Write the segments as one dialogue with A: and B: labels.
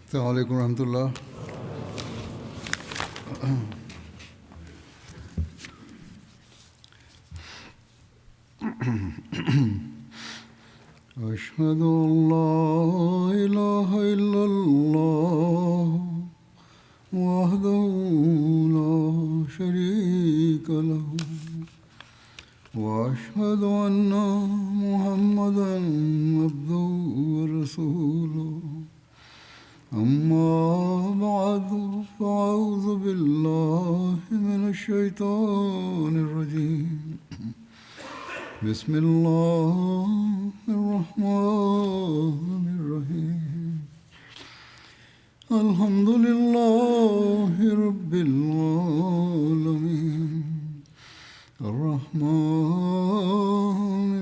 A: السلام عليكم ورحمة الله. أشهد أن لا إله إلا الله وحده لا شريك له وأشهد أن محمدا عبده ورسوله أما بعد فأعوذ بالله من الشيطان الرجيم بسم الله الرحمن الرحيم الحمد لله رب العالمين الرحمن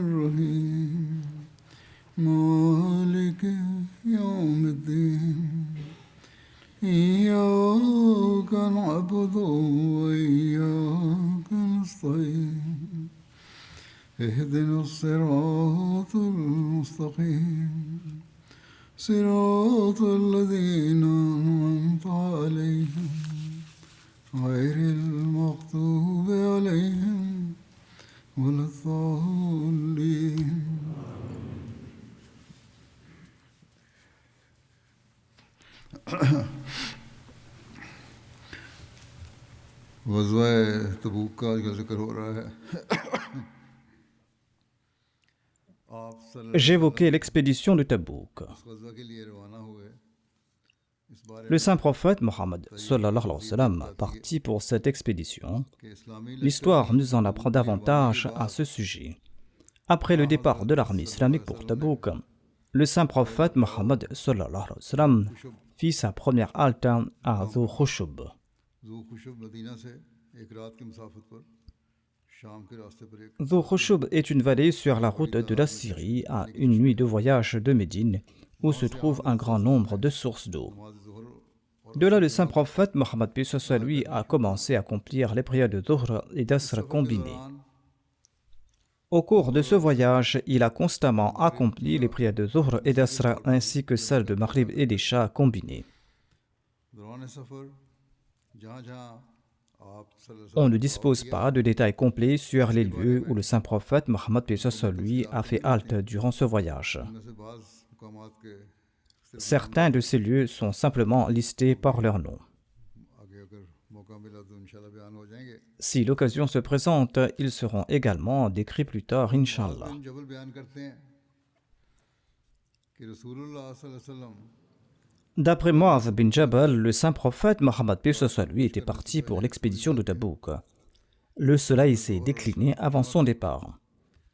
A: الرحيم مالك يوم الدين إياك نعبد وإياك نستعين اهدنا الصراط المستقيم صراط الذين أنعمت عليهم غير المغضوب عليهم ولا الضالين. غزوہ تبوک کا آج کا ذکر ہو رہا ہے.
B: J'évoquais l'expédition de Tabouk. Le saint prophète Mohammed sallallahu alayhi wa sallam partit pour cette expédition. L'histoire nous en apprend davantage à ce sujet. Après le départ de l'armée islamique pour Tabouk, le saint prophète Mohammed sallallahu alayhi wa sallam fit sa première halte à Dhu Khushub. Dhu Khushub est une vallée sur la route de la Syrie à une nuit de voyage de Médine où se trouve un grand nombre de sources d'eau. De là, le saint prophète Mohammed lui a commencé à accomplir les prières de Dhuhr et d'Asr combinées. Au cours de ce voyage, il a constamment accompli les prières de Dhuhr et d'Asr ainsi que celles de Maghrib et d'Isha combinées. On ne dispose pas de détails complets sur les lieux où le saint prophète Mohammed lui a fait halte durant ce voyage. Certains de ces lieux sont simplement listés par leur nom. Si l'occasion se présente, ils seront également décrits plus tard, Inch'Allah. D'après Mu'adh bin Jabal, le saint prophète Mohammed lui était parti pour l'expédition de Tabouk. Le soleil s'est décliné avant son départ.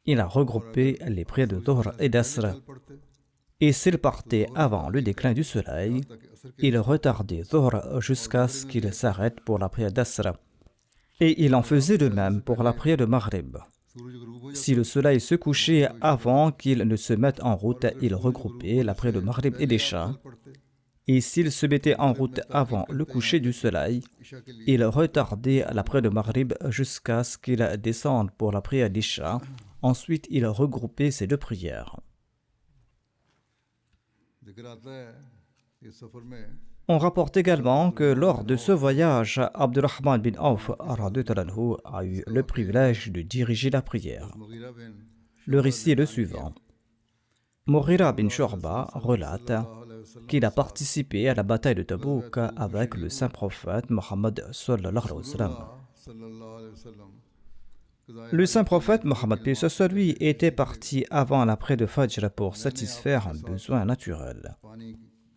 B: Il a regroupé les prières de Dhuhr et d'Asr. Et s'il partait avant le déclin du soleil, il retardait Dhuhr jusqu'à ce qu'il s'arrête pour la prière d'Asr. Et il en faisait de même pour la prière de Maghrib. Si le soleil se couchait avant qu'il ne se mette en route, il regroupait la prière de Maghrib et d'Isha. Et s'il se mettait en route avant le coucher du soleil, il retardait la prière de Maghrib jusqu'à ce qu'il descende pour la prière d'Isha. Ensuite, il regroupait ces deux prières. On rapporte également que lors de ce voyage, Abdurrahman bin Auf a eu le privilège de diriger la prière. Le récit est le suivant. Mughira bin Shu'ba relate qu'il a participé à la bataille de Tabouk avec le saint prophète Mohammed sallallahu alayhi wa sallam. Le saint prophète Mohammed lui était parti avant l'après de Fajr pour satisfaire un besoin naturel.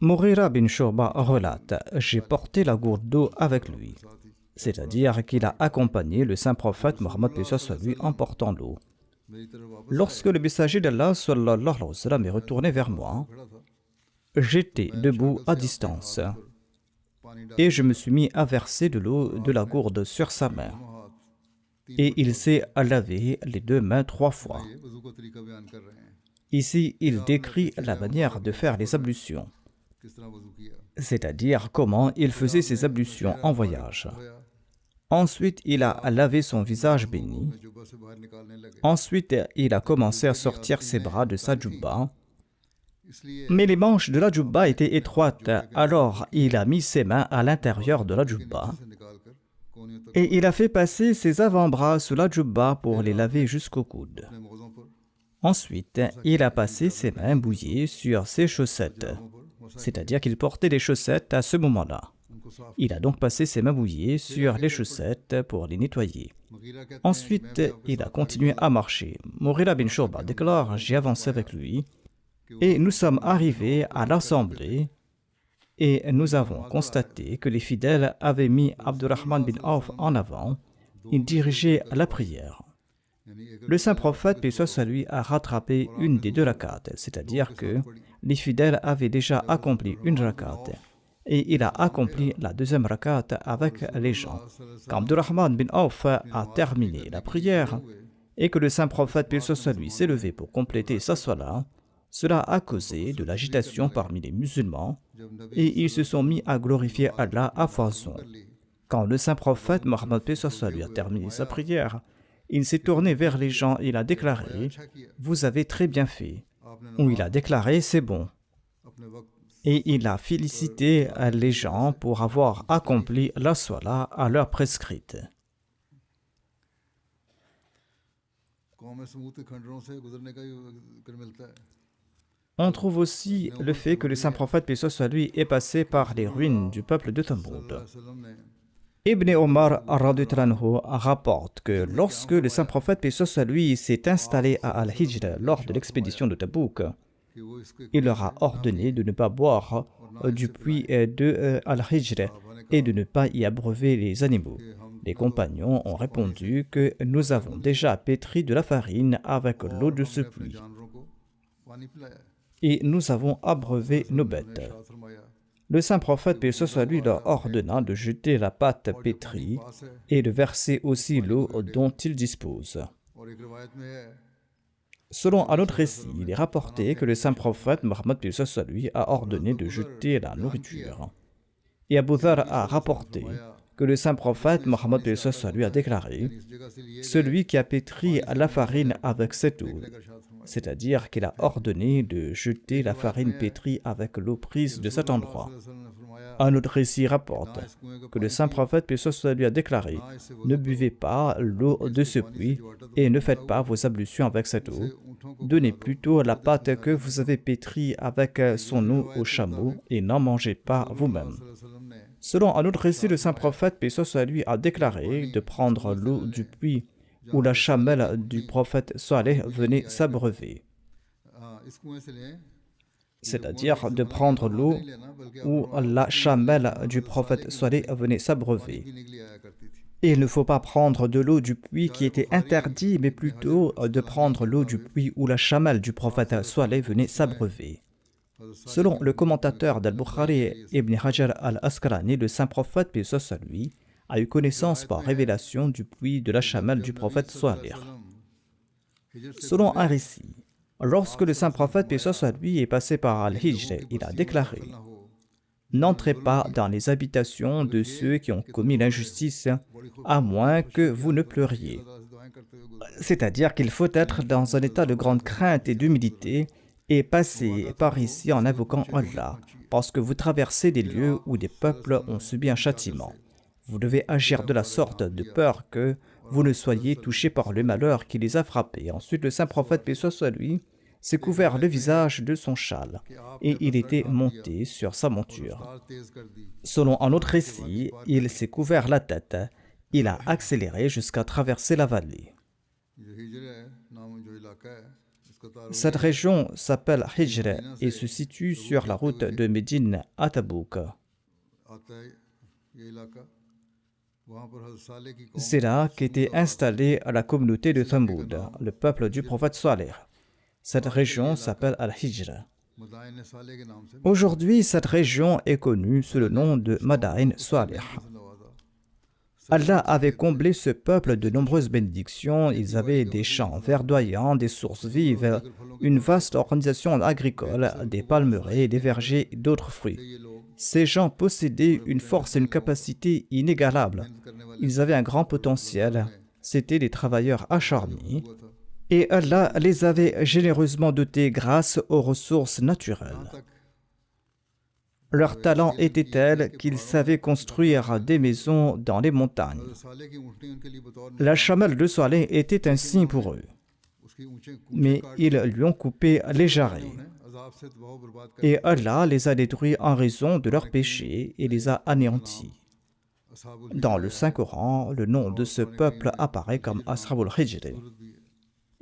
B: Mughira bin Shu'ba relate: j'ai porté la gourde d'eau avec lui, c'est-à-dire qu'il a accompagné le saint prophète Mohammed lui en portant l'eau. Lorsque le messager d'Allah sallallahu alayhi wa sallam est retourné vers moi, j'étais debout à distance et je me suis mis à verser de l'eau de la gourde sur sa main. Et il s'est lavé les deux mains 3 fois. Ici, il décrit la manière de faire les ablutions, c'est-à-dire comment il faisait ses ablutions en voyage. Ensuite, il a lavé son visage béni. Ensuite, il a commencé à sortir ses bras de sa djubba. Mais les manches de la djoubba étaient étroites, alors il a mis ses mains à l'intérieur de la djoubba et il a fait passer ses avant-bras sous la djoubba pour les laver jusqu'au coude. Ensuite, il a passé ses mains mouillées sur ses chaussettes, c'est-à-dire qu'il portait des chaussettes à ce moment-là. Il a donc passé ses mains mouillées sur les chaussettes pour les nettoyer. Ensuite, il a continué à marcher. Mughira bin Shu'ba déclare: j'ai avancé avec lui et nous sommes arrivés à l'assemblée et nous avons constaté que les fidèles avaient mis Abdurrahman bin Auf en avant. Il dirigeait la prière. Le saint prophète, paix soit sur lui, a rattrapé une des deux rakats, c'est-à-dire que les fidèles avaient déjà accompli une rakat et il a accompli la deuxième rakat avec les gens. Quand Abdurrahman bin Auf a terminé la prière et que le saint prophète, paix soit sur lui, s'est levé pour compléter sa salat, cela a causé de l'agitation parmi les musulmans et ils se sont mis à glorifier Allah à foison. Quand le saint prophète Mohammed paix soit sur lui a terminé sa prière, il s'est tourné vers les gens et il a déclaré: vous avez très bien fait. Ou il a déclaré: c'est bon. Et il a félicité les gens pour avoir accompli la salat à l'heure prescrite. On trouve aussi le fait que le saint prophète, paix soit sur lui, est passé par les ruines du peuple de Thamud. Ibn Omar rapporte que lorsque le saint prophète, paix soit sur lui, s'est installé à Al-Hijr lors de l'expédition de Tabouk, il leur a ordonné de ne pas boire du puits de Al-Hijr et de ne pas y abreuver les animaux. Les compagnons ont répondu que nous avons déjà pétri de la farine avec l'eau de ce puits et nous avons abreuvé nos bêtes. Le saint prophète, paix soit sur lui, leur ordonna de jeter la pâte pétrie et de verser aussi l'eau dont ils disposent. Selon un autre récit, il est rapporté que le saint prophète Mohammed paix soit sur lui a ordonné de jeter la nourriture. Et Abu Dhar a rapporté que le saint prophète Mohammed paix soit sur lui a déclaré: celui qui a pétri la farine avec cette eau, c'est-à-dire qu'il a ordonné de jeter la farine pétrie avec l'eau prise de cet endroit. Un autre récit rapporte que le saint prophète paix soit sur lui a déclaré: ne buvez pas l'eau de ce puits et ne faites pas vos ablutions avec cette eau. Donnez plutôt la pâte que vous avez pétrie avec son eau aux chameaux et n'en mangez pas vous-même. Selon un autre récit, le saint prophète paix soit sur lui a déclaré de prendre l'eau du puits où la chamelle du prophète Saleh venait s'abreuver, c'est-à-dire de prendre l'eau où la chamelle du prophète Saleh venait s'abreuver. Et il ne faut pas prendre de l'eau du puits qui était interdit, mais plutôt de prendre l'eau du puits où la chamelle du prophète Saleh venait s'abreuver. Selon le commentateur d'Al-Bukhari, Ibn Hajar al-Asqalani, le saint prophète, paix soit sur lui, a eu connaissance par révélation du puits de la chamelle du prophète Saleh. Selon un récit, lorsque le saint prophète, paix soit sur lui, est passé par Al-Hijr, il a déclaré: n'entrez pas dans les habitations de ceux qui ont commis l'injustice, à moins que vous ne pleuriez. C'est-à-dire qu'il faut être dans un état de grande crainte et d'humilité et passer par ici en invoquant Allah, parce que vous traversez des lieux où des peuples ont subi un châtiment. Vous devez agir de la sorte de peur que vous ne soyez touchés par le malheur qui les a frappés. Ensuite, le saint prophète, paix soit sur lui, s'est couvert le visage de son châle et il était monté sur sa monture. Selon un autre récit, il s'est couvert la tête. Il a accéléré jusqu'à traverser la vallée. Cette région s'appelle Hijr et se situe sur la route de Médine à Tabouk. C'est là qu'était installée la communauté de Thamud, le peuple du prophète Saleh. Cette région s'appelle Al-Hijr. Aujourd'hui, cette région est connue sous le nom de Madain Saleh. Allah avait comblé ce peuple de nombreuses bénédictions. Ils avaient des champs verdoyants, des sources vives, une vaste organisation agricole, des palmeraies, des vergers et d'autres fruits. Ces gens possédaient une force et une capacité inégalables. Ils avaient un grand potentiel. C'étaient des travailleurs acharnés. Et Allah les avait généreusement dotés grâce aux ressources naturelles. Leur talent était tel qu'ils savaient construire des maisons dans les montagnes. La chamelle de Saleh était un signe pour eux, mais ils lui ont coupé les jarrets. Et Allah les a détruits en raison de leurs péchés et les a anéantis. Dans le Saint-Coran, le nom de ce peuple apparaît comme Ashabul Hijr.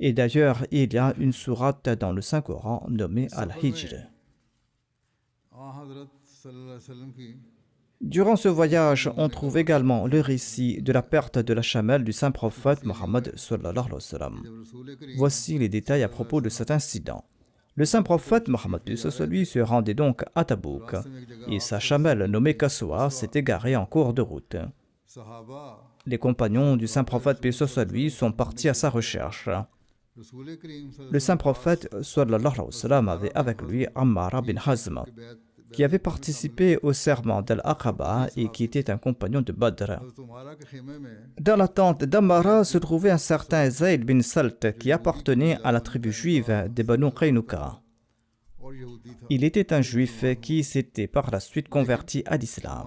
B: Et d'ailleurs, il y a une sourate dans le Saint-Coran nommée Al-Hijr. Durant ce voyage, on trouve également le récit de la perte de la chamelle du saint prophète Mohammed sallallahu alayhi wa sallam. Voici les détails à propos de cet incident. Le saint prophète Mohammed se rendait donc à Tabouk et sa chamelle nommée Kaswa s'est égarée en cours de route. Les compagnons du saint prophète lui sont partis à sa recherche. Le saint prophète sallallahu alayhi wa sallam avait avec lui Ammar bin Hazm, qui avait participé au serment d'Al-Aqaba et qui était un compagnon de Badr. Dans la tente d'Ammara se trouvait un certain Zayd bin Salt qui appartenait à la tribu juive des Banu Qaynuqa. Il était un juif qui s'était par la suite converti à l'islam.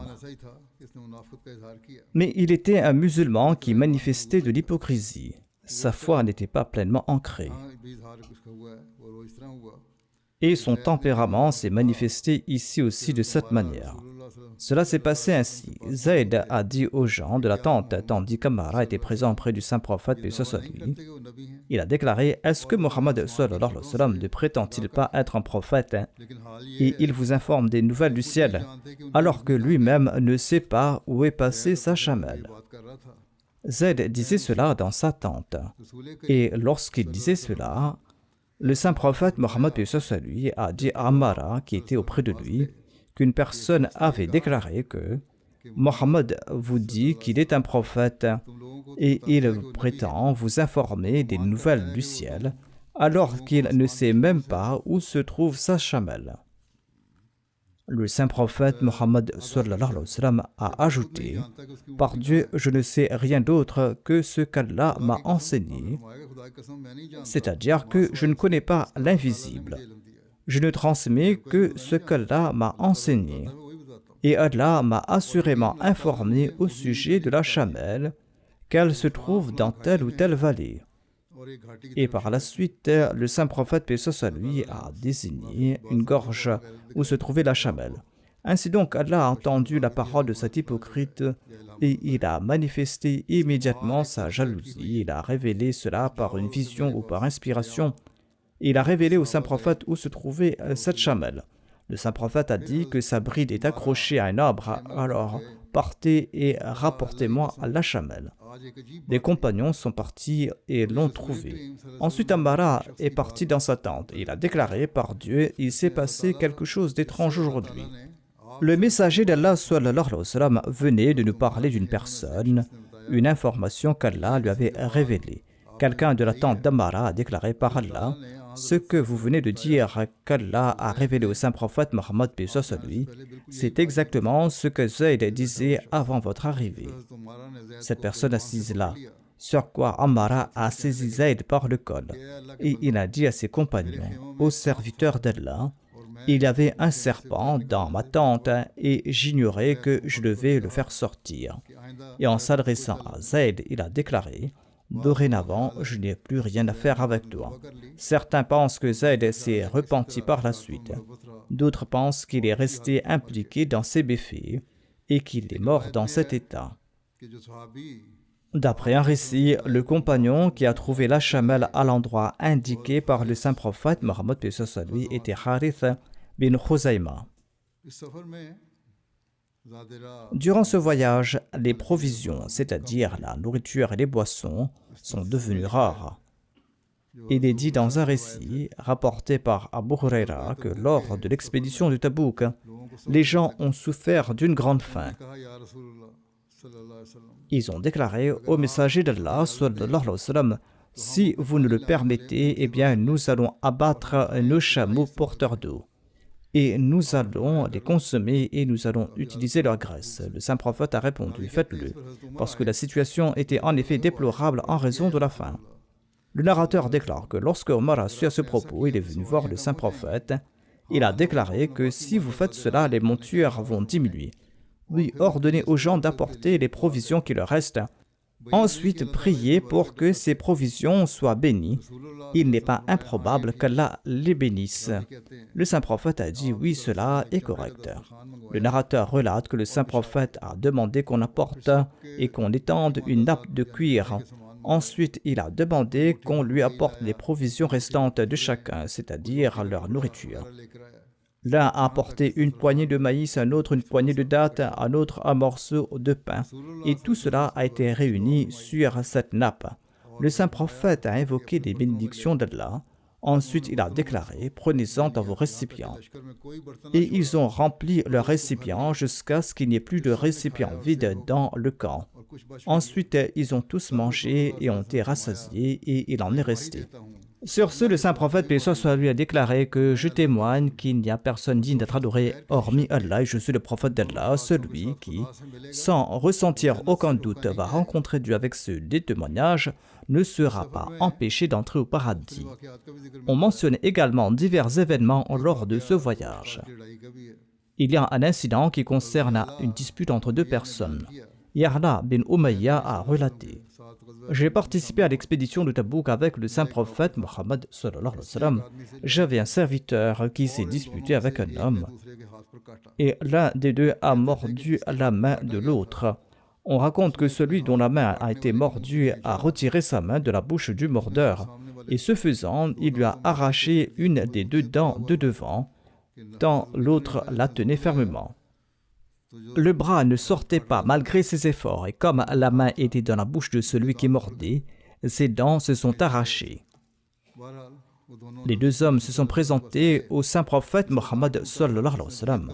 B: Mais il était un musulman qui manifestait de l'hypocrisie. Sa foi n'était pas pleinement ancrée. Et son tempérament s'est manifesté ici aussi de cette manière. Cela s'est passé ainsi. Zayd a dit aux gens de la tente, tandis qu'Ammara était présent près du saint prophète, paix soit lui. Il a déclaré: est-ce que Mohammed sallallahu alayhi wa sallam ne prétend-il pas être un prophète et il vous informe des nouvelles du ciel, alors que lui-même ne sait pas où est passée sa chamelle? Zayd disait cela dans sa tente. Et lorsqu'il disait cela, le saint prophète Mohammed lui a dit à Ammara, qui était auprès de lui, qu'une personne avait déclaré que Mohammed vous dit qu'il est un prophète et il prétend vous informer des nouvelles du ciel alors qu'il ne sait même pas où se trouve sa chamelle. Le saint prophète Mohammed a ajouté: par Dieu, je ne sais rien d'autre que ce qu'Allah m'a enseigné, c'est-à-dire que je ne connais pas l'invisible. Je ne transmets que ce qu'Allah m'a enseigné. Et Allah m'a assurément informé au sujet de la chamelle, qu'elle se trouve dans telle ou telle vallée. Et par la suite, le saint prophète, paix soit lui, a désigné une gorge où se trouvait la chamelle. Ainsi donc, Allah a entendu la parole de cet hypocrite et il a manifesté immédiatement sa jalousie. Il a révélé cela par une vision ou par inspiration. Il a révélé au saint prophète où se trouvait cette chamelle. Le saint prophète a dit que sa bride est accrochée à un arbre, alors partez et rapportez-moi la chamelle. Les compagnons sont partis et l'ont trouvée. Ensuite, Ammara est parti dans sa tente. Il a déclaré: par Dieu, il s'est passé quelque chose d'étrange aujourd'hui. Le messager d'Allah sallallahu alayhi wa sallam venait de nous parler d'une personne, une information qu'Allah lui avait révélée. Quelqu'un de la tente d'Ammara a déclaré: par Allah, ce que vous venez de dire qu'Allah a révélé au saint prophète Mohammed, paix soit sur lui, c'est exactement ce que Zayd disait avant votre arrivée. Cette personne assise là, sur quoi Ammara a saisi Zayd par le col, et il a dit à ses compagnons: ô serviteur d'Allah, il y avait un serpent dans ma tente et j'ignorais que je devais le faire sortir. Et en s'adressant à Zayd, il a déclaré: dorénavant, je n'ai plus rien à faire avec toi. Certains pensent que Zayd s'est repenti par la suite. D'autres pensent qu'il est resté impliqué dans ses méfaits et qu'il est mort dans cet état. D'après un récit, le compagnon qui a trouvé la chamelle à l'endroit indiqué par le saint prophète Mohammed lui était Harith bin Khuzayma. Durant ce voyage, les provisions, c'est-à-dire la nourriture et les boissons, sont devenues rares. Il est dit dans un récit rapporté par Abu Huraira que lors de l'expédition de Tabouk, les gens ont souffert d'une grande faim. Ils ont déclaré au messager d'Allah sallallahu alayhi wa sallam: si vous nous le permettez, eh bien nous allons abattre nos chameaux porteurs d'eau et nous allons les consommer et nous allons utiliser leur graisse. Le saint prophète a répondu: faites-le, parce que la situation était en effet déplorable en raison de la faim. Le narrateur déclare que lorsque Omar a su à ce propos, il est venu voir le saint prophète. Il a déclaré que si vous faites cela, les montures vont diminuer. Oui, ordonnez aux gens d'apporter les provisions qui leur restent. Ensuite, priez pour que ces provisions soient bénies. Il n'est pas improbable qu'Allah les bénisse. Le saint prophète a dit oui, cela est correct. Le narrateur relate que le saint prophète a demandé qu'on apporte et qu'on étende une nappe de cuir. Ensuite, il a demandé qu'on lui apporte les provisions restantes de chacun, c'est-à-dire leur nourriture. L'un a apporté une poignée de maïs, un autre une poignée de dattes, un autre un morceau de pain. Et tout cela a été réuni sur cette nappe. Le saint prophète a invoqué les bénédictions d'Allah. Ensuite, il a déclaré « Prenez-en dans vos récipients ». Et ils ont rempli leurs récipients jusqu'à ce qu'il n'y ait plus de récipients vides dans le camp. Ensuite, ils ont tous mangé et ont été rassasiés et il en est resté. Sur ce, le saint prophète, paix soit lui, a déclaré que je témoigne qu'il n'y a personne digne d'être adoré hormis Allah et je suis le prophète d'Allah, celui qui, sans ressentir aucun doute, va rencontrer Dieu avec ce témoignage, ne sera pas empêché d'entrer au paradis. On mentionne également divers événements lors de ce voyage. Il y a un incident qui concerne une dispute entre deux personnes. Ya'la bin Umayya a relaté: j'ai participé à l'expédition de Tabouk avec le saint prophète Mohammed sallallahu alayhi wa sallam. J'avais un serviteur qui s'est disputé avec un homme et l'un des deux a mordu la main de l'autre. On raconte que celui dont la main a été mordue a retiré sa main de la bouche du mordeur et ce faisant, il lui a arraché une des deux dents de devant, tant l'autre la tenait fermement. Le bras ne sortait pas malgré ses efforts et comme la main était dans la bouche de celui qui mordait, ses dents se sont arrachées. Les deux hommes se sont présentés au saint prophète Mohammed sallallahu alayhi wa sallam.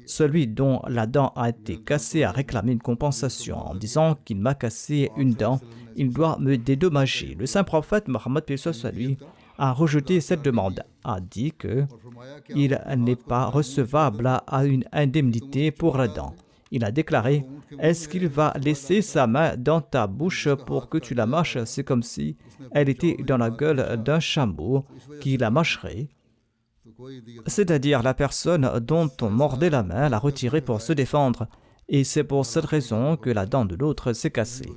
B: Celui dont la dent a été cassée a réclamé une compensation en disant qu'il m'a cassé une dent, il doit me dédommager. Le saint prophète Mohammed lui a rejeté cette demande, a dit que il n'est pas recevable à une indemnité pour la dent. Il a déclaré: est-ce qu'il va laisser sa main dans ta bouche pour que tu la mâches? C'est comme si elle était dans la gueule d'un chameau qui la mâcherait. C'est-à-dire la personne dont on mordait la main l'a retirée pour se défendre. Et c'est pour cette raison que la dent de l'autre s'est cassée.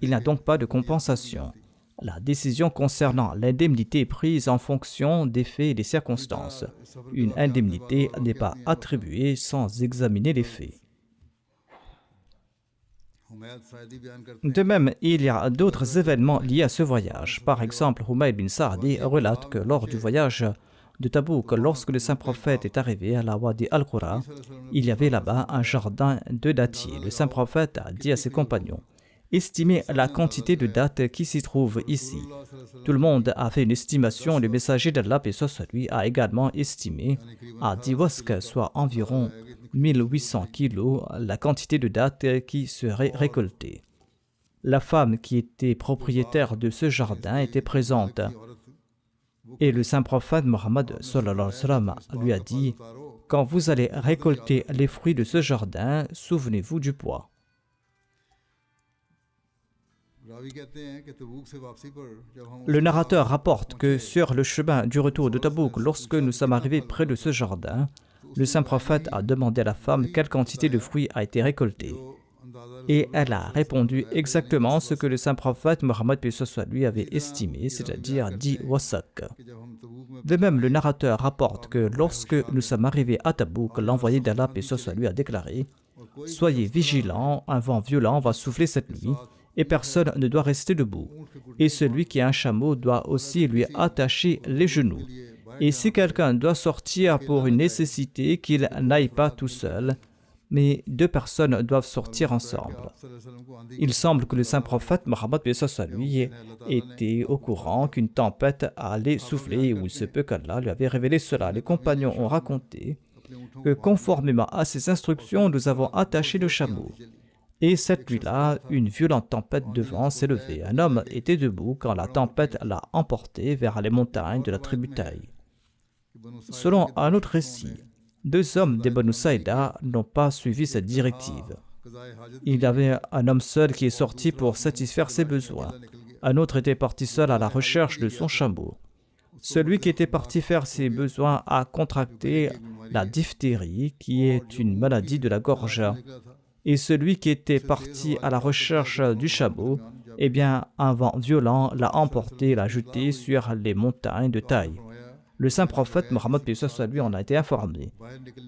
B: Il n'y a donc pas de compensation. La décision concernant l'indemnité est prise en fonction des faits et des circonstances. Une indemnité n'est pas attribuée sans examiner les faits. De même, il y a d'autres événements liés à ce voyage. Par exemple, Humayd bin Sa'di relate que lors du voyage de Tabouk, lorsque le saint prophète est arrivé à la Wadi al-Qura, il y avait là-bas un jardin de dattiers. Le saint prophète a dit à ses compagnons: estimez la quantité de dattes qui s'y trouve ici. Tout le monde a fait une estimation. Le messager d'Allah, paix soit lui, a également estimé à 10 wasq, soit environ 1800 kilos, la quantité de dattes qui serait récoltée. La femme qui était propriétaire de ce jardin était présente. Et le saint prophète Mohammed sallallahu alayhi wa sallam lui a dit: quand vous allez récolter les fruits de ce jardin, souvenez-vous du poids. Le narrateur rapporte que sur le chemin du retour de Tabouk, lorsque nous sommes arrivés près de ce jardin, le saint prophète a demandé à la femme quelle quantité de fruits a été récoltée. Et elle a répondu exactement ce que le saint prophète Mohammed lui avait estimé, c'est-à-dire 10 wasaq. De même, le narrateur rapporte que lorsque nous sommes arrivés à Tabouk, l'envoyé d'Allah lui a déclaré: soyez vigilants, un vent violent va souffler cette nuit et personne ne doit rester debout. Et celui qui a un chameau doit aussi lui attacher les genoux. Et si quelqu'un doit sortir pour une nécessité, qu'il n'aille pas tout seul, mais deux personnes doivent sortir ensemble. Il semble que le saint prophète Mohammed lui était au courant qu'une tempête allait souffler, ou il se peut qu'Allah lui avait révélé cela. Les compagnons ont raconté que conformément à ses instructions, nous avons attaché le chameau. Et cette nuit-là, une violente tempête de vent s'est levée. Un homme était debout quand la tempête l'a emporté vers les montagnes de la tribu Taï. Selon un autre récit, deux hommes des Banu Saïda n'ont pas suivi cette directive. Il y avait un homme seul qui est sorti pour satisfaire ses besoins. Un autre était parti seul à la recherche de son chameau. Celui qui était parti faire ses besoins a contracté la diphtérie, qui est une maladie de la gorge. Et celui qui était parti à la recherche du chameau, eh bien, un vent violent l'a emporté et l'a jeté sur les montagnes de Taï. Le saint prophète Mohammed lui en a été informé.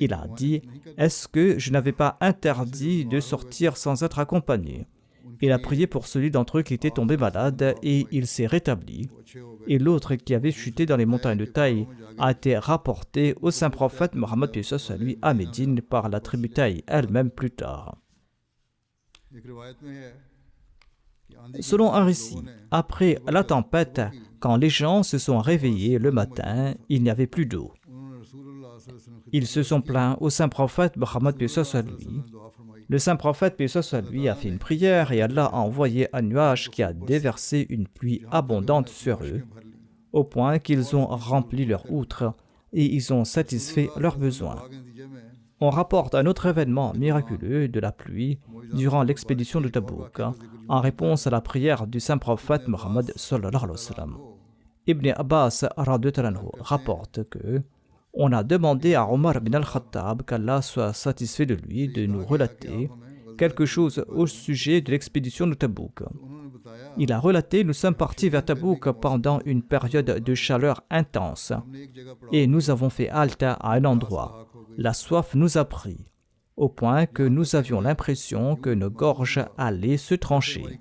B: Il a dit « Est-ce que je n'avais pas interdit de sortir sans être accompagné ?» Il a prié pour celui d'entre eux qui était tombé malade et il s'est rétabli. Et l'autre qui avait chuté dans les montagnes de Taï a été rapporté au saint prophète Mohammed lui à Médine par la tribu Taï elle-même plus tard. Selon un récit, après la tempête, quand les gens se sont réveillés le matin, il n'y avait plus d'eau. Ils se sont plaints au saint prophète Mohammed lui. Le saint prophète lui a fait une prière et Allah a envoyé un nuage qui a déversé une pluie abondante sur eux, au point qu'ils ont rempli leurs outres et ils ont satisfait leurs besoins. On rapporte un autre événement miraculeux de la pluie durant l'expédition de Tabouk, en réponse à la prière du saint prophète Mohammed sallallahu alayhi wa sallam. Ibn Abbas rapporte que on a demandé à Omar bin al-Khattab qu'Allah soit satisfait de lui de nous relater quelque chose au sujet de l'expédition de Tabouk. Il a relaté: nous sommes partis vers Tabouk pendant une période de chaleur intense et nous avons fait halte à un endroit. La soif nous a pris, au point que nous avions l'impression que nos gorges allaient se trancher.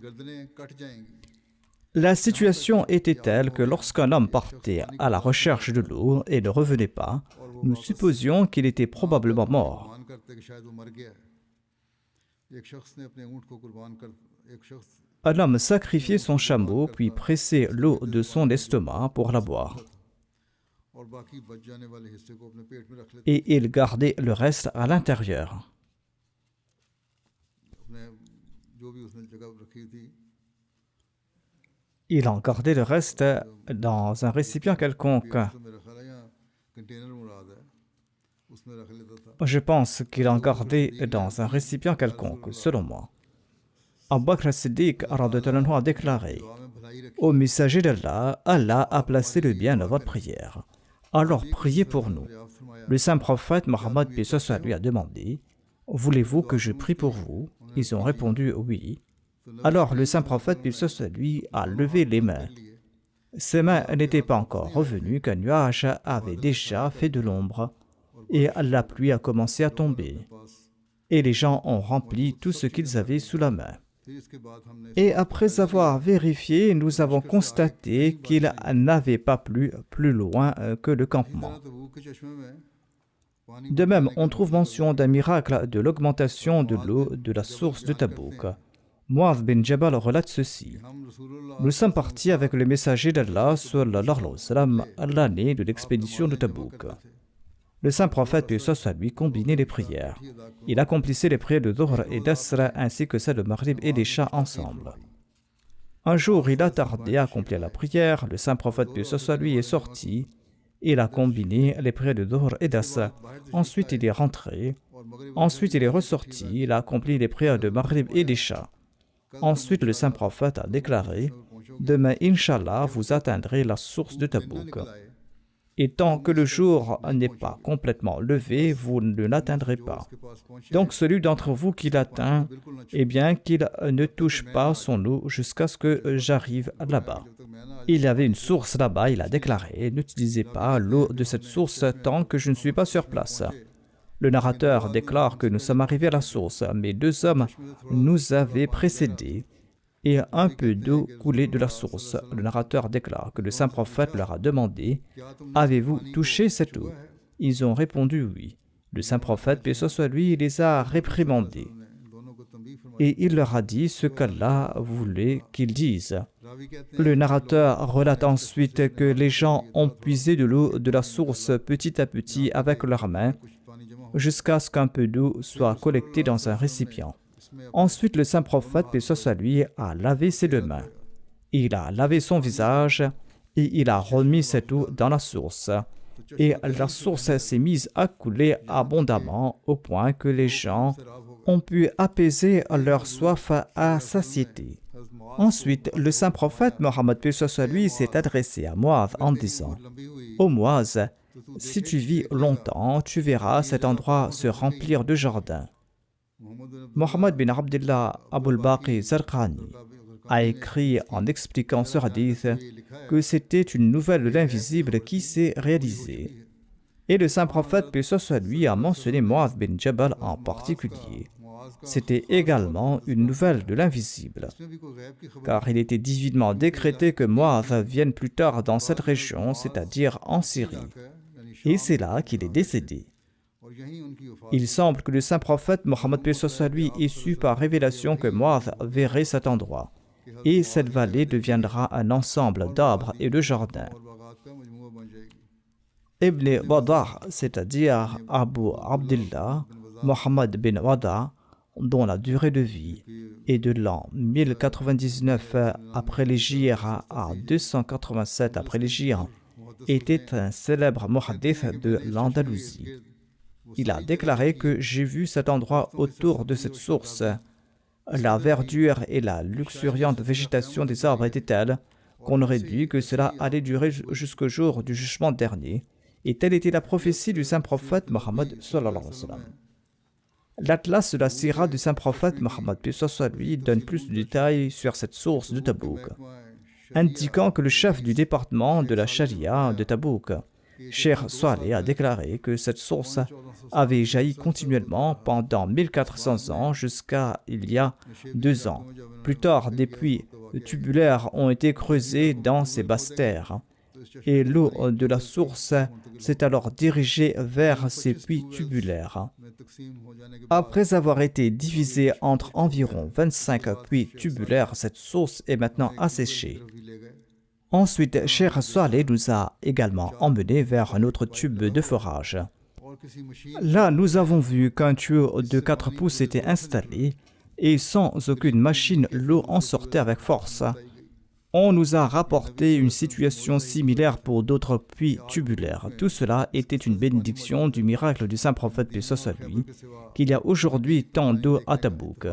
B: La situation était telle que lorsqu'un homme partait à la recherche de l'eau et ne revenait pas, nous supposions qu'il était probablement mort. Un homme sacrifiait son chameau puis pressait l'eau de son estomac pour la boire. Et il gardait le reste à l'intérieur. Il en gardait le reste dans un récipient quelconque. Je pense qu'il en gardait dans un récipient quelconque, selon moi. Abu Bakr as-Siddiq a déclaré: Ô messager d'Allah, Allah a placé le bien dans votre prière. Alors priez pour nous. Le saint prophète Mohammed lui a demandé: Voulez-vous que je prie pour vous? Ils ont répondu oui. Alors le saint prophète lui a levé les mains. Ses mains n'étaient pas encore revenues qu'un nuage avait déjà fait de l'ombre et la pluie a commencé à tomber. Et les gens ont rempli tout ce qu'ils avaient sous la main. Et après avoir vérifié, nous avons constaté qu'il n'avait pas plu plus loin que le campement. De même, on trouve mention d'un miracle de l'augmentation de l'eau de la source de Tabouk. Mu'adh bin Jabal relate ceci: nous sommes partis avec le messager d'Allah sallallahu alayhi wa sallam à l'année de l'expédition de Tabouk. Le saint prophète, paix soit sur lui, combinait les prières. Il accomplissait les prières de Dhuhr et d'Asr ainsi que celles de Maghrib et d'Isha ensemble. Un jour, il a tardé à accomplir la prière. Le saint prophète, paix soit sur lui, est sorti. Il a combiné les prières de Dhuhr et d'Asr. Ensuite, il est rentré. Ensuite, il est ressorti. Il a accompli les prières de Maghrib et d'Isha. Ensuite, le saint prophète a déclaré: demain, Inch'Allah, vous atteindrez la source de Tabouk. Et tant que le jour n'est pas complètement levé, vous ne l'atteindrez pas. Donc celui d'entre vous qui l'atteint, eh bien qu'il ne touche pas son eau jusqu'à ce que j'arrive là-bas. Il y avait une source là-bas, il a déclaré: n'utilisez pas l'eau de cette source tant que je ne suis pas sur place. Le narrateur déclare que nous sommes arrivés à la source, mais deux hommes nous avaient précédés et un peu d'eau coulait de la source. Le narrateur déclare que le saint prophète leur a demandé: avez-vous touché cette eau? Ils ont répondu oui. Le saint prophète, paix soit lui, les a réprimandés. Et il leur a dit ce qu'Allah voulait qu'ils disent. Le narrateur relate ensuite que les gens ont puisé de l'eau de la source petit à petit avec leurs mains, jusqu'à ce qu'un peu d'eau soit collectée dans un récipient. Ensuite, le saint prophète, paix soit sur lui, a lavé ses deux mains. Il a lavé son visage et il a remis cette eau dans la source. Et la source s'est mise à couler abondamment au point que les gens ont pu apaiser leur soif à satiété. Ensuite, le saint prophète Mohammed paix soit lui s'est adressé à Mu'adh en disant: Ô Mu'adh, si tu vis longtemps, tu verras cet endroit se remplir de jardins. Mohammed bin Abdullah Abul Baqi Zarqani a écrit en expliquant ce hadith que c'était une nouvelle de l'invisible qui s'est réalisée. Et le saint prophète paix soit lui a mentionné Mu'adh bin Jabal en particulier. C'était également une nouvelle de l'invisible, car il était divinement décrété que Mu'adh vienne plus tard dans cette région, c'est-à-dire en Syrie. Et c'est là qu'il est décédé. Il semble que le saint prophète Mohammed paix soit lui ait su par révélation que Mu'adh verrait cet endroit, et cette vallée deviendra un ensemble d'arbres et de jardins. Ibn Wadah, c'est-à-dire Abu Abdullah Mohammed bin Wadah, dont la durée de vie est de l'an 1099 après l'Hégire à 287 après l'Hégire, était un célèbre muhaddith de l'Andalousie. Il a déclaré que j'ai vu cet endroit autour de cette source. La verdure et la luxuriante végétation des arbres étaient telles qu'on aurait dit que cela allait durer jusqu'au jour du jugement dernier, et telle était la prophétie du saint prophète Mohammed sallallahu alayhi wa sallam. L'atlas de la sira du saint prophète Mohammed paix soit lui donne plus de détails sur cette source de Tabouk, indiquant que le chef du département de la charia de Tabouk, Cheikh Saleh, a déclaré que cette source avait jailli continuellement pendant 1400 ans jusqu'à il y a 2 ans. Plus tard, des puits tubulaires ont été creusés dans ces basses terres, et l'eau de la source s'est alors dirigée vers ces puits tubulaires. Après avoir été divisée entre environ 25 puits tubulaires, cette source est maintenant asséchée. Ensuite, Cheikh Saleh nous a également emmenés vers un autre tube de forage. Là, nous avons vu qu'un tuyau de 4 pouces était installé et sans aucune machine, l'eau en sortait avec force. On nous a rapporté une situation similaire pour d'autres puits tubulaires. Tout cela était une bénédiction du miracle du saint prophète paix soit lui, qu'il y a aujourd'hui tant d'eau à Tabouk.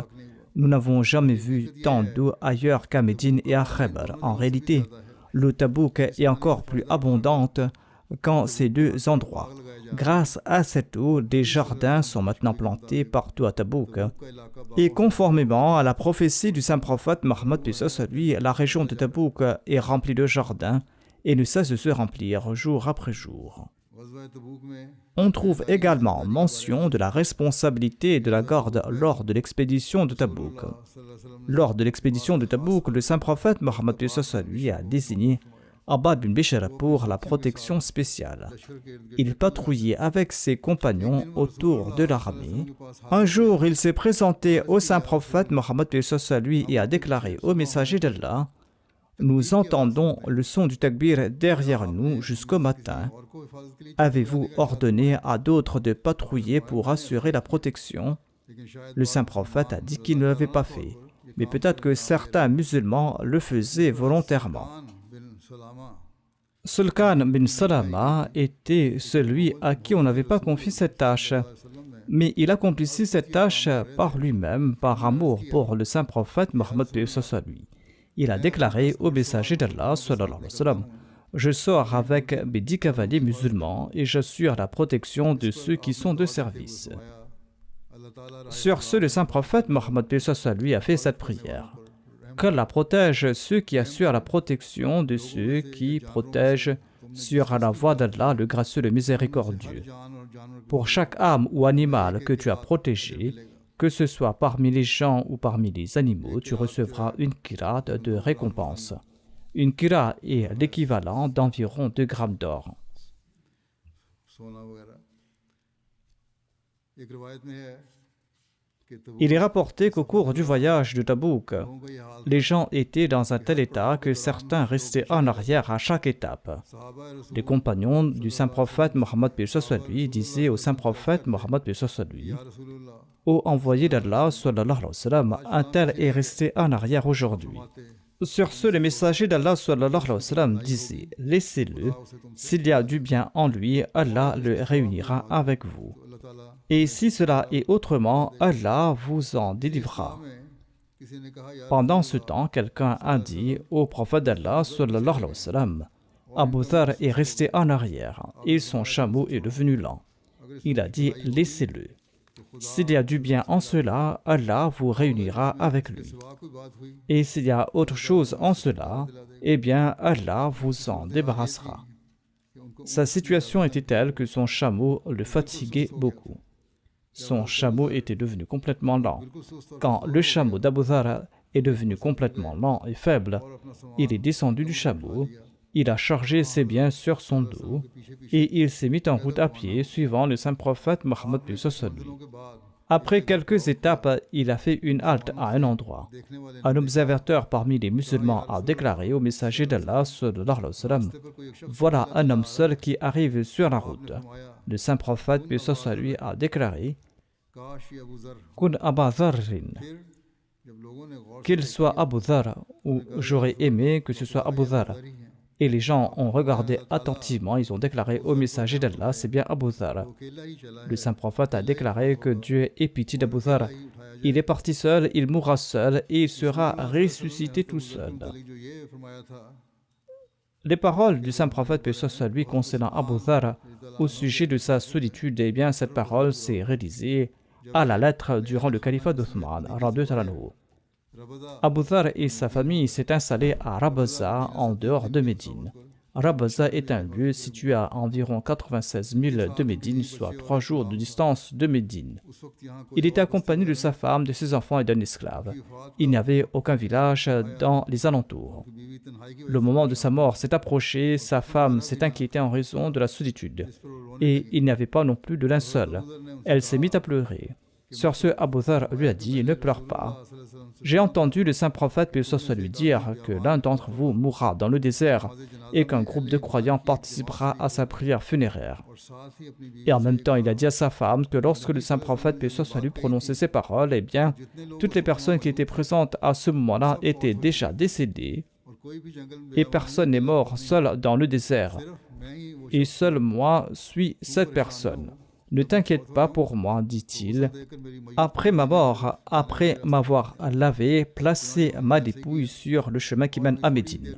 B: Nous n'avons jamais vu tant d'eau ailleurs qu'à Médine et à Khaybar. En réalité, l'eau Tabouk est encore plus abondante qu'en ces deux endroits. Grâce à cette eau, des jardins sont maintenant plantés partout à Tabouk. Et conformément à la prophétie du saint prophète Mohammed paix soit lui, la région de Tabouk est remplie de jardins et ne cesse de se remplir jour après jour. On trouve également mention de la responsabilité de la garde lors de l'expédition de Tabouk. Lors de l'expédition de Tabouk, le saint prophète Mohammed paix soit lui a désigné Abbad bin Bishr pour la protection spéciale. Il patrouillait avec ses compagnons autour de l'armée. Un jour, il s'est présenté au saint prophète Mohammed paix soit lui et a déclaré au messager d'Allah: Nous entendons le son du takbir derrière nous jusqu'au matin. Avez-vous ordonné à d'autres de patrouiller pour assurer la protection? Le saint prophète a dit qu'il ne l'avait pas fait, mais peut-être que certains musulmans le faisaient volontairement. Sulkan bin Salama était celui à qui on n'avait pas confié cette tâche, mais il accomplissait cette tâche par lui-même, par amour pour le saint prophète Mohammed paix soit lui. Il a déclaré au messager d'Allah sallallahu alayhi wa sallam: Je sors avec mes 10 cavaliers musulmans et j'assure la protection de ceux qui sont de service. Sur ce, le saint prophète Mohammed paix soit lui a fait cette prière: Qu'Allah protège ceux qui assurent la protection de ceux qui protègent sur la voie d'Allah, le gracieux, le miséricordieux. Pour chaque âme ou animal que tu as protégé, que ce soit parmi les gens ou parmi les animaux, tu recevras une kira de récompense. Une kira est l'équivalent d'environ 2 grammes d'or. Il est rapporté qu'au cours du voyage de Tabouk, les gens étaient dans un tel état que certains restaient en arrière à chaque étape. Les compagnons du saint prophète Mohammed paix soit lui disaient au saint prophète Mohammed paix soit lui: Ô envoyé d'Allah sallallahu alayhi wa sallam, un tel est resté en arrière aujourd'hui. Sur ce, le messager d'Allah sallallahu alayhi wa sallam disait: Laissez-le, s'il y a du bien en lui, Allah le réunira avec vous. Et si cela est autrement, Allah vous en délivrera. Pendant ce temps, quelqu'un a dit au prophète d'Allah, sallallahu alayhi wa sallam, Abu Dhar est resté en arrière et son chameau est devenu lent. Il a dit, laissez-le. S'il y a du bien en cela, Allah vous réunira avec lui. Et s'il y a autre chose en cela, eh bien Allah vous en débarrassera. Sa situation était telle que son chameau le fatiguait beaucoup. Son chameau était devenu complètement lent. Quand le chameau d'Abu Dhar est devenu complètement lent et faible, il est descendu du chameau, il a chargé ses biens sur son dos et il s'est mis en route à pied suivant le saint prophète Mohammed bin Sallallahu. Après quelques étapes, il a fait une halte à un endroit. Un observateur parmi les musulmans a déclaré au messager d'Allah sallallahu alayhi wa sallam, voilà un homme seul qui arrive sur la route. Le saint prophète bin Sallallahu a déclaré, Kun Aba Dharrin, qu'il soit Abu Dhar, ou j'aurais aimé que ce soit Abu Dhar. Et les gens ont regardé attentivement, ils ont déclaré au messager d'Allah, c'est bien Abu Dhar. Le saint prophète a déclaré que Dieu ait pitié d'Abu Dhar. Il est parti seul, il mourra seul et il sera ressuscité tout seul. Les paroles du saint prophète, paix soit sur lui, concernant Abu Dhar au sujet de sa solitude, eh bien cette parole s'est réalisée à la lettre durant le califat d'Othman, radiyallahu anhu. Abu Dhar et sa famille s'est installé à Rabaza, en dehors de Médine. Rabaza est un lieu situé à environ 96 000 de Médine, soit 3 jours de distance de Médine. Il était accompagné de sa femme, de ses enfants et d'un esclave. Il n'y avait aucun village dans les alentours. Le moment de sa mort s'est approché, sa femme s'est inquiétée en raison de la solitude. Et il n'y avait pas non plus de linceul. Elle s'est mise à pleurer. Sur ce, Abu Dhar lui a dit, ne pleure pas. J'ai entendu le saint prophète, paix soit sur lui, dire que l'un d'entre vous mourra dans le désert et qu'un groupe de croyants participera à sa prière funéraire. Et en même temps, il a dit à sa femme que lorsque le saint prophète, paix soit sur lui, prononçait ces paroles, eh bien, toutes les personnes qui étaient présentes à ce moment-là étaient déjà décédées et personne n'est mort seul dans le désert. Et seul moi suis cette personne. Ne t'inquiète pas pour moi, dit-il. Après ma mort, après m'avoir lavé, placé ma dépouille sur le chemin qui mène à Médine.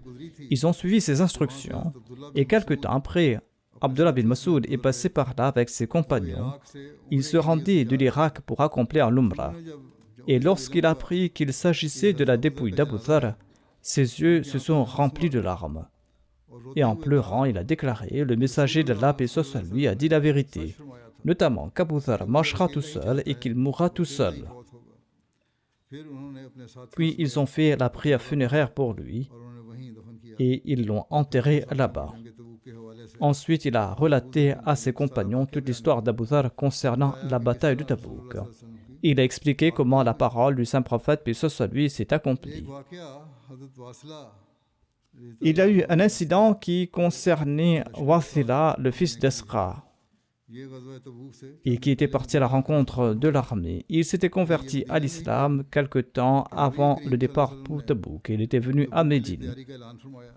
B: Ils ont suivi ses instructions et quelque temps après, Abdullah bin Masoud est passé par là avec ses compagnons. Il se rendait de l'Irak pour accomplir l'Umrah. Et lorsqu'il a appris qu'il s'agissait de la dépouille d'Abu Dhar, ses yeux se sont remplis de larmes. Et en pleurant, il a déclaré, le messager d'Allah, paix soit sur lui, a dit la vérité, notamment qu'Abu Dhar marchera tout seul et qu'il mourra tout seul. Puis ils ont fait la prière funéraire pour lui et ils l'ont enterré là-bas. Ensuite, il a relaté à ses compagnons toute l'histoire d'Abu Dhar concernant la bataille de Tabouk. Il a expliqué comment la parole du saint prophète, paix soit sur lui, s'est accomplie. Il y a eu un incident qui concernait Wathila, le fils d'Asqa, et qui était parti à la rencontre de l'armée. Il s'était converti à l'islam quelque temps avant le départ pour Tabouk. Il était venu à Médine.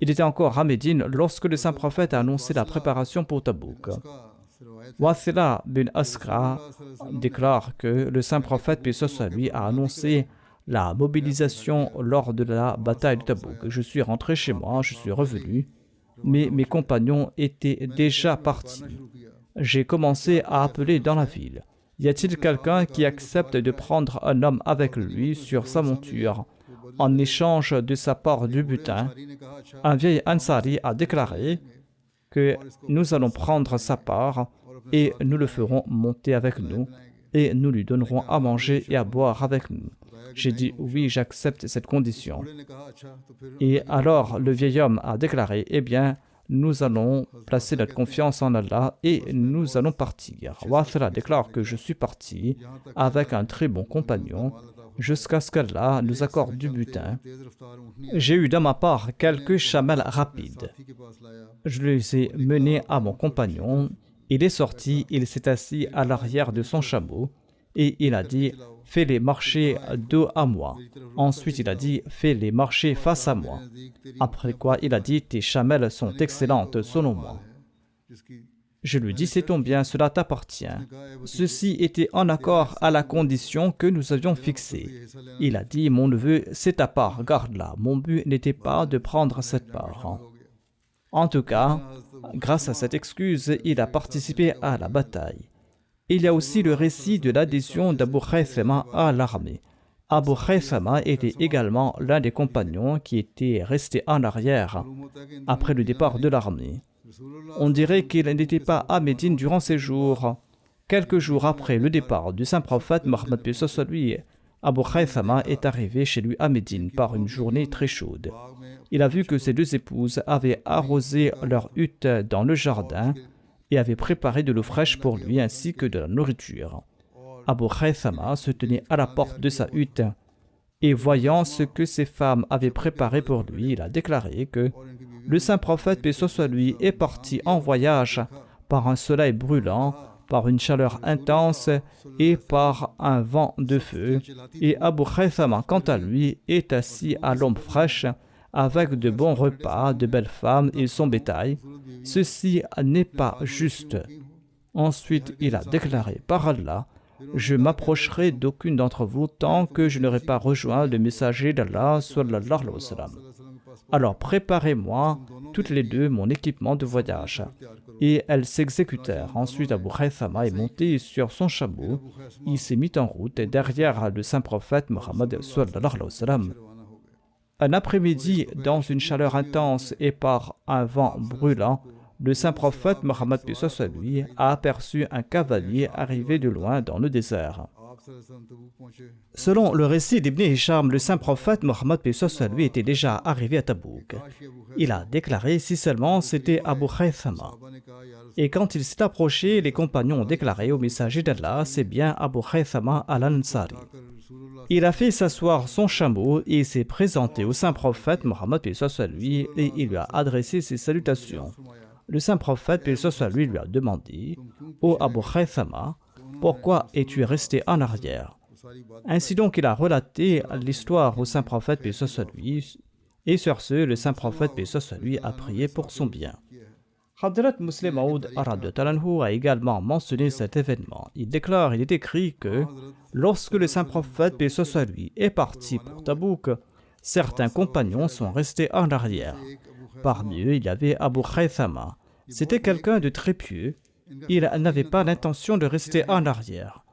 B: Il était encore à Médine lorsque le saint prophète a annoncé la préparation pour Tabouk. Wathila bin Asqa déclare que le saint prophète, paix soit sur lui, a annoncé la mobilisation lors de la bataille de Tabouk. Je suis rentré chez moi, je suis revenu, mais mes compagnons étaient déjà partis. J'ai commencé à appeler dans la ville. Y a-t-il quelqu'un qui accepte de prendre un homme avec lui sur sa monture en échange de sa part du butin? Un vieil Ansari a déclaré que nous allons prendre sa part et nous le ferons monter avec nous et nous lui donnerons à manger et à boire avec nous. J'ai dit oui, j'accepte cette condition. Et alors le vieil homme a déclaré, eh bien, nous allons placer notre confiance en Allah et nous allons partir. Wathila déclare que je suis parti avec un très bon compagnon jusqu'à ce qu'Allah nous accorde du butin. J'ai eu de ma part quelques chamelles rapides. Je les ai menés à mon compagnon. Il est sorti, il s'est assis à l'arrière de son chameau et il a dit « Fais-les marcher dos à moi ». Ensuite, il a dit « Fais-les marcher face à moi ». Après quoi, il a dit « Tes chamelles sont excellentes selon moi ». Je lui dis, c'est ton bien, cela t'appartient. Ceci était en accord à la condition que nous avions fixée. Il a dit, mon neveu, c'est ta part, garde-la. Mon but n'était pas de prendre cette part. En tout cas, grâce à cette excuse, il a participé à la bataille. Il y a aussi le récit de l'adhésion d'Abu Khaythama à l'armée. Abu Khaythama était également l'un des compagnons qui était resté en arrière après le départ de l'armée. On dirait qu'il n'était pas à Médine durant ces jours. Quelques jours après le départ du saint prophète Mohammed lui, Abu Khaythama est arrivé chez lui à Médine par une journée très chaude. Il a vu que ses deux épouses avaient arrosé leur hutte dans le jardin et avaient préparé de l'eau fraîche pour lui ainsi que de la nourriture. Abu Khaythama se tenait à la porte de sa hutte et voyant ce que ces femmes avaient préparé pour lui, il a déclaré que le saint prophète, paix soit lui, est parti en voyage par un soleil brûlant, par une chaleur intense et par un vent de feu. Et Abu Khaythama, quant à lui, est assis à l'ombre fraîche avec de bons repas, de belles femmes et son bétail. Ceci n'est pas juste. Ensuite, il a déclaré par Allah, je m'approcherai d'aucune d'entre vous tant que je n'aurai pas rejoint le messager d'Allah sallallahu alayhi wa sallam. Alors préparez-moi toutes les deux mon équipement de voyage. Et elles s'exécutèrent. Ensuite, Abu Khaythama est monté sur son chameau. Il s'est mis en route derrière le saint prophète Mohammed sallallahu alayhi wa sallam. Un après-midi, dans une chaleur intense et par un vent brûlant, le saint prophète Mohammed lui a aperçu un cavalier arrivé de loin dans le désert. Selon le récit d'Ibn Hisham, le saint prophète Mohammed lui était déjà arrivé à Tabouk. Il a déclaré si seulement c'était Abu Khaythama. Et quand il s'est approché, les compagnons ont déclaré au messager d'Allah, c'est bien Abu Khaythama al-Ansari. Il a fait s'asseoir son chameau et s'est présenté au saint prophète Mohammed lui et il lui a adressé ses salutations. Le saint prophète lui a demandé « Ô Abu Khaythama, pourquoi es-tu resté en arrière ?» Ainsi donc il a relaté l'histoire au saint prophète lui et sur ce, le saint prophète lui a prié pour son bien. Hadrat Muslim Maud a également mentionné cet événement. Il déclare, il est écrit que lorsque le saint prophète lui est parti pour Tabouk, certains compagnons sont restés en arrière. Parmi eux, il y avait Abu Khaythama. C'était quelqu'un de très pieux. Il n'avait pas l'intention de rester en arrière.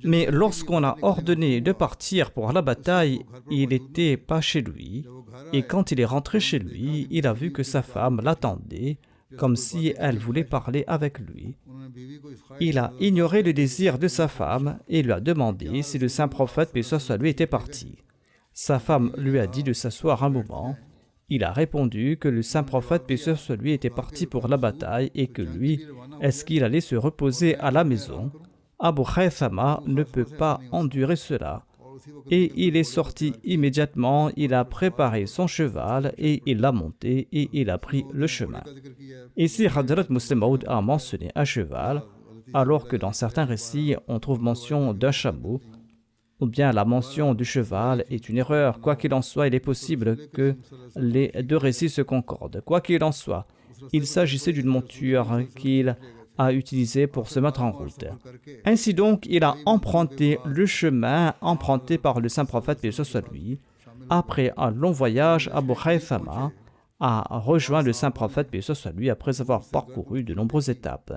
B: Mais lorsqu'on a ordonné de partir pour la bataille, il n'était pas chez lui. Et quand il est rentré chez lui, il a vu que sa femme l'attendait, comme si elle voulait parler avec lui. Il a ignoré le désir de sa femme et lui a demandé si le saint prophète, paix soit lui, était parti. Sa femme lui a dit de s'asseoir un moment. Il a répondu que le saint prophète, paix soit lui, était parti pour la bataille et que lui, est-ce qu'il allait se reposer à la maison? Abu Khaythama ne peut pas endurer cela. Et il est sorti immédiatement, il a préparé son cheval et il l'a monté et il a pris le chemin. Ici, Hadrat Muslim Maud a mentionné un cheval, alors que dans certains récits, on trouve mention d'un chameau, ou bien la mention du cheval est une erreur. Quoi qu'il en soit, il est possible que les deux récits se concordent. Quoi qu'il en soit, il s'agissait d'une monture qu'il a utilisée pour se mettre en route. Ainsi donc, il a emprunté le chemin emprunté par le saint prophète, paix soit lui. Après un long voyage, Abu Khaythama a rejoint le saint prophète, paix soit lui, après avoir parcouru de nombreuses étapes.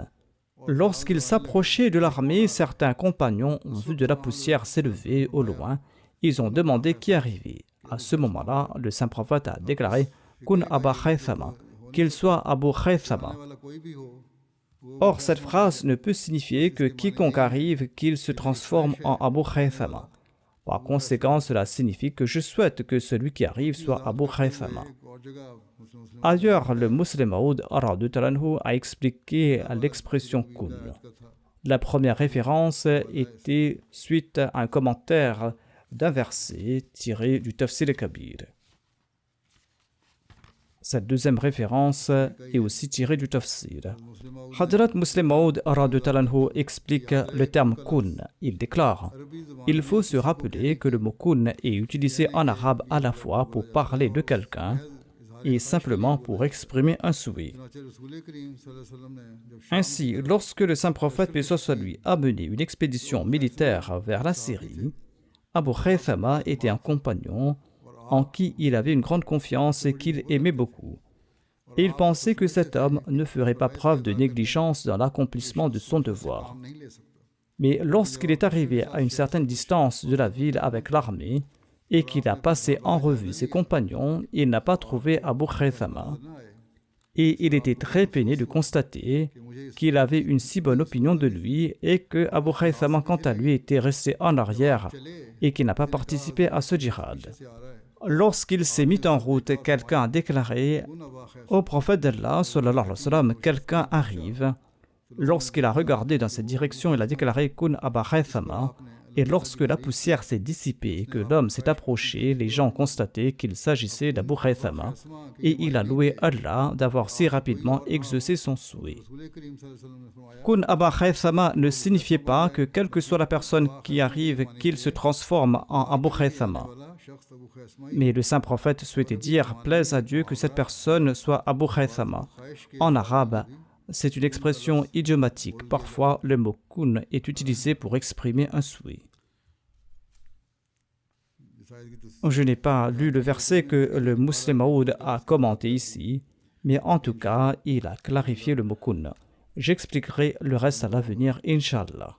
B: Lorsqu'il s'approchait de l'armée, certains compagnons ont vu de la poussière s'élever au loin. Ils ont demandé qui arrivait. À ce moment-là, le saint prophète a déclaré « Kun Aba Khaythama » qu'il soit Abu Khaythama. Or, cette phrase ne peut signifier que quiconque arrive, qu'il se transforme en Abu Khaythama. Par conséquent, cela signifie que je souhaite que celui qui arrive soit Abu Khaythama. Ailleurs, le Muslim Maud a expliqué l'expression « kun ». La première référence était suite à un commentaire d'un verset tiré du Tafsir al-Kabir. Cette deuxième référence est aussi tirée du Tafsir. Hadrat Muslim Maud explique le terme « kun ». Il déclare « Il faut se rappeler que le mot « kun » est utilisé en arabe à la fois pour parler de quelqu'un et simplement pour exprimer un souhait. Ainsi, lorsque le saint prophète, paix soit lui, a mené une expédition militaire vers la Syrie, Abu Khaythama était un compagnon en qui il avait une grande confiance et qu'il aimait beaucoup. Et il pensait que cet homme ne ferait pas preuve de négligence dans l'accomplissement de son devoir. Mais lorsqu'il est arrivé à une certaine distance de la ville avec l'armée et qu'il a passé en revue ses compagnons, il n'a pas trouvé Abu Khaythama. Et il était très peiné de constater qu'il avait une si bonne opinion de lui et que Abu Khaythama, quant à lui, était resté en arrière et qu'il n'a pas participé à ce djihad. Lorsqu'il s'est mis en route, quelqu'un a déclaré au prophète d'Allah, sallallahu alayhi wa sallam, quelqu'un arrive. Lorsqu'il a regardé dans cette direction, il a déclaré Kun Aba Khaythama. Et lorsque la poussière s'est dissipée et que l'homme s'est approché, les gens ont constaté qu'il s'agissait d'Abu Khaythama et il a loué Allah d'avoir si rapidement exaucé son souhait. Kun Aba Khaythama ne signifiait pas que quelle que soit la personne qui arrive, qu'il se transforme en Abu Khaythama. Mais le saint prophète souhaitait dire « Plaise à Dieu que cette personne soit Abu Khaythama ». En arabe, c'est une expression idiomatique. Parfois, le mot « kun » est utilisé pour exprimer un souhait. Je n'ai pas lu le verset que le Muslim Maoud a commenté ici, mais en tout cas, il a clarifié le mot « kun ». J'expliquerai le reste à l'avenir, Inch'Allah.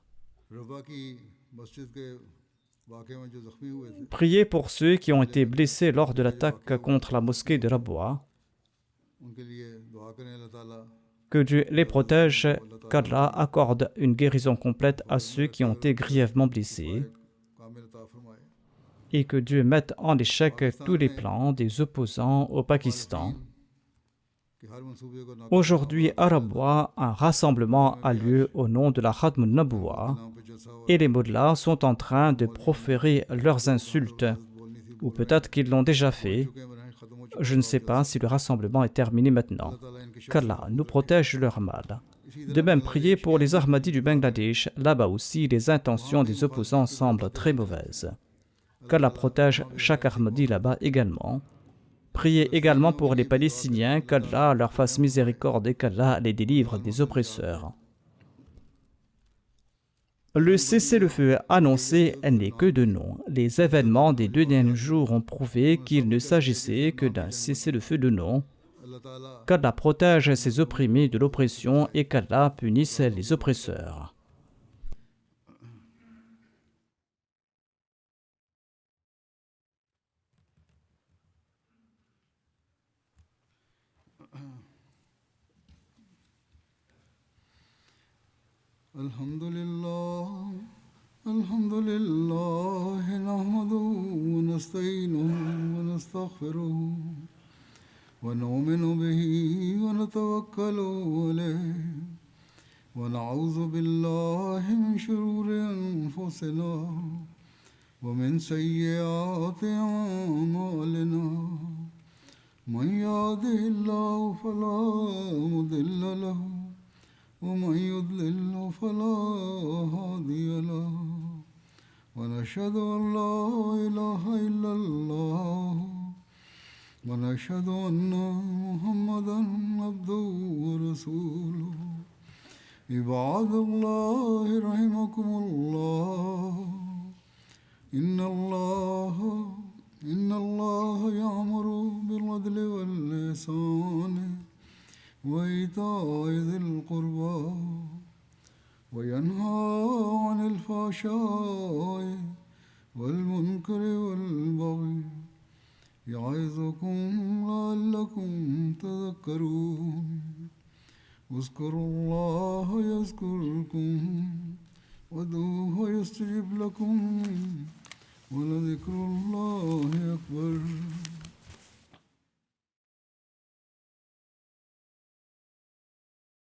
B: Priez pour ceux qui ont été blessés lors de l'attaque contre la mosquée de Rabwa. Que Dieu les protège, qu'Allah accorde une guérison complète à ceux qui ont été grièvement blessés et que Dieu mette en échec tous les plans des opposants au Pakistan. Aujourd'hui, à Rabwa, un rassemblement a lieu au nom de la Khatmun Nabuwa et les mollahs sont en train de proférer leurs insultes, ou peut-être qu'ils l'ont déjà fait. Je ne sais pas si le rassemblement est terminé maintenant. Qu'Allah nous protège de leur mal. De même, priez pour les Ahmadis du Bangladesh. Là-bas aussi, les intentions des opposants semblent très mauvaises. Qu'Allah protège chaque Ahmadi là-bas également. Priez également pour les Palestiniens, qu'Allah leur fasse miséricorde et qu'Allah les délivre des oppresseurs. Le cessez-le-feu annoncé n'est que de nom. Les événements des 2 derniers jours ont prouvé qu'il ne s'agissait que d'un cessez-le-feu de nom. Qu'Allah protège ses opprimés de l'oppression et qu'Allah punisse les oppresseurs.
A: Alhamdulillah, nahmaduhu wa nasta'inuhu wa nastaghfiruh wa nu'minu bihi wa natawakkalu alayh wa na'udhu billahi min shururi anfusina wa min sayyiati a'malina. Man yahdihillahu fala mudilla lahu ومن يضلل فلا هادي له ونشهد أن لا إله إلا الله ونشهد أن محمدا عبده ورسوله عباد الله رحمكم الله إن الله يأمر بالعدل والإحسان وإيتاء ذي القربى وينهى عن الفحشاء والمنكر والبغي يعظكم لعلكم تذكرون اذكروا الله يذكركم وادعوه يستجب لكم ولذكر الله أكبر.